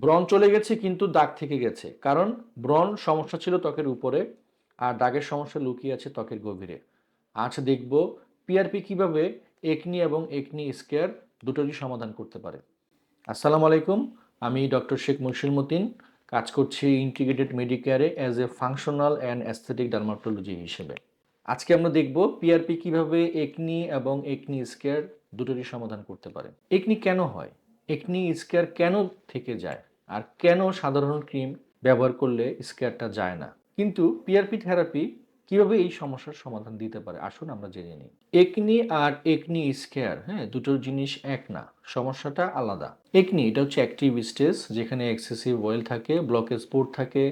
ব্রণ চলে গেছে কিন্তু দাগ থেকে গেছে, কারণ ব্রণ সমস্যা ছিল ত্বকের উপরে আর দাগের সমস্যা লুকিয়ে আছে ত্বকের গভীরে। আজ দেখব পিআরপি কিভাবে একনি এবং একনি স্কেয়ার দুটোরই সমাধান করতে পারে। আসসালামু আলাইকুম, আমি ডক্টর শেখ মশিউল মতিন, কাজ করছি ইন্টিগ্রেটেড মেডিকেয়ারে as a functional and aesthetic dermatology হিসেবে। আজকে আমরা দেখব পিআরপি কিভাবে একনি এবং একনি স্কেয়ার দুটোরই সমাধান করতে পারে। একনি কেন হয়, একনি স্কেয়ার কেন থেকে যায়, আর কেন সাধারণ ক্রিম ব্যবহার করলে স্কেয়ারটা যায় না, কিন্তু পিআরপি থেরাপি কিভাবে এই সমস্যার সমাধান দিতে পারে আসুন আমরা জেনে নিই। একনি আর একনি স্কেয়ার, হ্যাঁ, দুটোর জিনিস এক না, সমস্যাটা আলাদা। একনি এটা হচ্ছে অ্যাক্টিভ স্টেজ, যেখানে এক্সেসিভ অয়েল থাকে, ব্লকেজ পোর থাকে,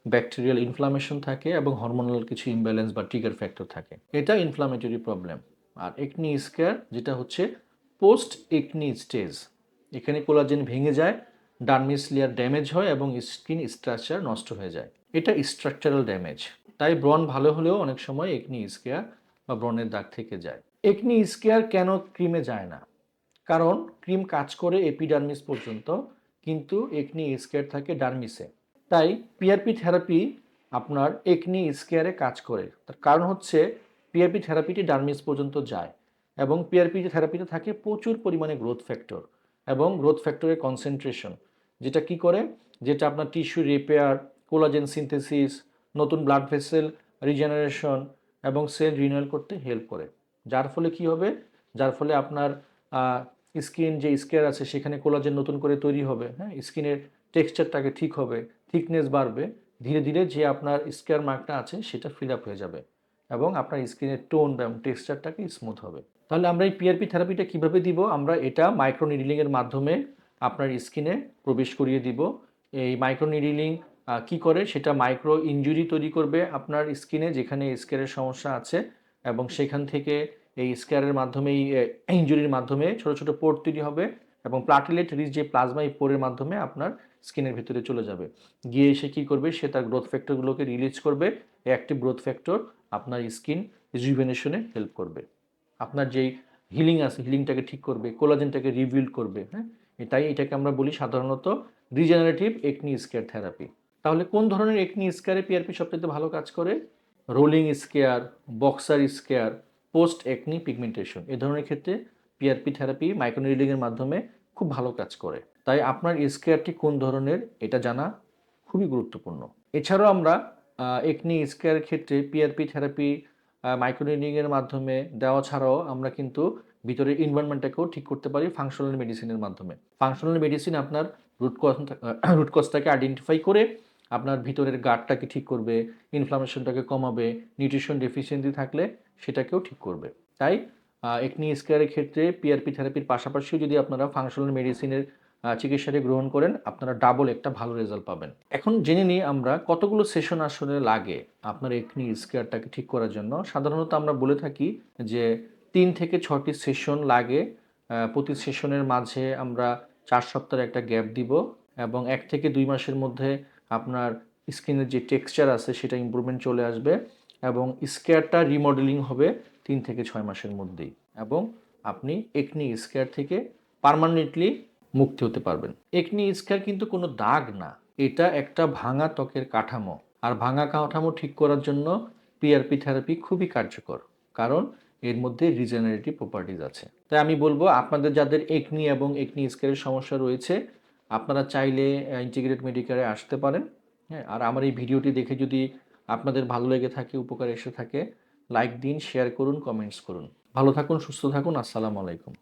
ব্যাকটেরিয়াল ইনফ্লামেশন থাকে এবং হরমোনাল কিছু ইমব্যালেন্স বা ট্রিগার ফ্যাক্টর থাকে। এটা ইনফ্লামেটরি প্রবলেম। আর একনি স্কেয়ার যেটা হচ্ছে পোস্ট একনি স্টেজ, এখানে কোলাজেন ভেঙে যায়, ডার্মিস লেয়ার ড্যামেজ হয় এবং স্কিন স্ট্রাকচার নষ্ট হয়ে যায়। এটা স্ট্রাকচারাল ড্যামেজ। তাই ব্রণ ভালো হলেও অনেক সময় একনি স্কেয়ার বা ব্রণের দাগ থেকে যায়। একনি স্কেয়ার কেন ক্রিমে যায় না? কারণ ক্রিম কাজ করে এপিডার্মিস পর্যন্ত, কিন্তু একনি স্কেয়ার থাকে ডার্মিসে। তাই পিআরপি থেরাপি আপনার একনি স্কেয়ারে কাজ করে। তার কারণ হচ্ছে পিআরপি থেরাপিটি ডার্মিস পর্যন্ত যায় এবং পিআরপি থেরাপিতে থাকে প্রচুর পরিমাণে গ্রোথ ফ্যাক্টর এবং গ্রোথ ফ্যাক্টরের কনসেন্ট্রেশন, যেটা কি করে, যেটা আপনার টিস্যু রিপেয়ার, কোলাজেন সিনথেসিস, নতুন ব্লাড ভেসেল রিজেনারেশন এবং সেল রিনিউয়াল করতে হেল্প করে। যার ফলে কি হবে, যার ফলে আপনার স্কিন যে স্কেয়ার আছে সেখানে কোলাজেন নতুন করে তৈরি হবে, হ্যাঁ, স্কিনের টেক্সচারটাকে ঠিক হবে, থিকনেস বাড়বে, ধীরে ধীরে যে আপনার স্কেয়ার মার্কটা আছে সেটা ফিল আপ হয়ে যাবে এবং আপনার স্কিনের টোন এবং টেক্সচারটাকে স্মুথ হবে। তাহলে আমরা এই পিআরপি থেরাপিটা কিভাবে দিব? আমরা এটা মাইক্রো নিডলিংয়ের মাধ্যমে আপনার স্কিনে প্রবেশ করিয়ে দিব। এই মাইক্রো নিডলিং কি করে, সেটা মাইক্রো ইনজুরি তৈরি করবে আপনার স্কিনে, যেখানে স্কেয়ারের সমস্যা আছে, এবং সেখান থেকে এই স্কেয়ারের মাধ্যমে, এই ইনজুরির মাধ্যমে ছোট ছোট পোর তৈরি হবে এবং প্লাটিলেট রিচ যে প্লাজমা, এই পোরের মাধ্যমে আপনার স্কিনের ভিতরে চলে যাবে। গিয়ে এসে কী করবে, সে তার গ্রোথ ফ্যাক্টরগুলোকে রিলিজ করবে। এই অ্যাক্টিভ গ্রোথ ফ্যাক্টর আপনার স্কিন রিজুভেনেশনে হেল্প করবে, আপনার যেই হিলিং আছে হিলিংটাকে ঠিক করবে, কোলাজেনটাকে রিবিল্ড করবে, হ্যাঁ। এটাকে আমরা বলি সাধারণত রিজেনারেটিভ একনি স্কেয়ার থেরাপি। তাহলে কোন ধরনের একনি স্কেয়ারে পিআরপি সবচেয়ে ভালো কাজ করে? Rolling scar, boxcar scar, post acne pigmentation, এ ধরনের ক্ষেত্রে পিআরপি থেরাপি মাইক্রোনিডলিংয়ের মাধ্যমে খুব ভালো কাজ করে। তাই আপনার স্কেয়ারটি কোন ধরনের এটা জানা খুবই গুরুত্বপূর্ণ। এছাড়াও আমরা একনি স্কেয়ারের ক্ষেত্রে পিআরপি থেরাপি মাইক্রোনিডলিংয়ের মাধ্যমে দেওয়া ছাড়াও আমরা কিন্তু ভিতরের এনভায়রনমেন্টটাকেও ঠিক করতে পারি ফাংশনাল মেডিসিনের মাধ্যমে। ফাংশনাল মেডিসিন আপনার রুট কজটাকে আইডেন্টিফাই করে আপনার ভিতরের গাটটাকে ঠিক করবে, ইনফ্লামেশনটাকে কমাবে, নিউট্রিশন ডেফিসিয়েন্সি থাকলে সেটাকেও ঠিক করবে। তাই একনি স্কেয়ারের ক্ষেত্রে পিআরপি থেরাপির পাশাপাশিও যদি আপনারা ফাংশনাল মেডিসিনের চিকিৎসাটি গ্রহণ করেন, আপনারা ডাবল একটা ভালো রেজাল্ট পাবেন। এখন জেনে নিই আমরা কতগুলো সেশন আসলে লাগে আপনার একনি স্কেয়ারটাকে ঠিক করার জন্য। সাধারণত আমরা বলে থাকি যে ৩ থেকে ৬টি সেশন লাগে। প্রতি সেশনের মাঝে আমরা ৪ সপ্তাহের একটা গ্যাপ দিব এবং ১ থেকে ২ মাসের মধ্যে আপনার স্কিনের যে টেক্সচার আছে সেটা ইমপ্রুভমেন্ট চলে আসবে এবং স্কেয়ারটা রিমডেলিং হবে ৩ থেকে ৬ মাসের মধ্যেই, এবং আপনি একনি স্কেয়ার থেকে পার্মানেন্টলি মুক্তি হতে পারবেন। একনি স্কেয়ার কিন্তু কোনো দাগ না, এটা একটা ভাঙা ত্বকের কাঠামো। আর ভাঙা কাঠামো ঠিক করার জন্য পিআরপি থেরাপি খুবই কার্যকর, কারণ এর মধ্যে রিজেনারেটিভ প্রপার্টিজ আছে। তাই আমি বলবো আপনাদের যাদের একনি এবং একনি স্কেয়ারের সমস্যা রয়েছে, আপনারা চাইলে ইন্টিগ্রেটেড মেডিকেয়ারে আসতে পারেন, হ্যাঁ। আর আমার এই ভিডিওটি দেখে যদি আপনাদের ভালো লেগে থাকে, উপকারে এসে থাকে, লাইক দিন, শেয়ার করুন, কমেন্টস করুন। ভালো থাকুন, সুস্থ থাকুন। আসসালামু আলাইকুম।